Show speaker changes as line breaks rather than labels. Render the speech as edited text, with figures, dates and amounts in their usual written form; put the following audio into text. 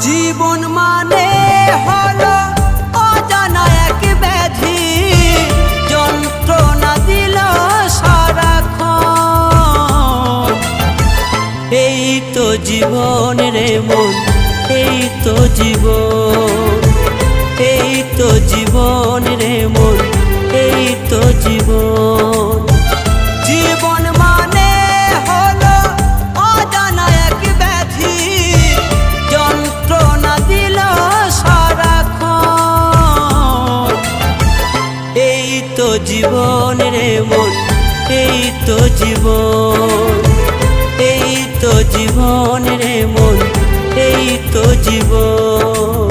জীবন মানে হলো অজানা এক ব্যাধি, যন্ত্রণা দিল সারাক্ষণ। এই তো জীবন রে মন, এই তো জীবন, এই তো জীবন রে মন, এই তো জীবন। জীবন মানে হলো অজানা এক ব্যাধি, যন্ত্রণা দিল সারাক্ষণ। এই তো জীবন রে মন, এই তো জীবন, এই তো জীবন রে মন, এই তো জীবন।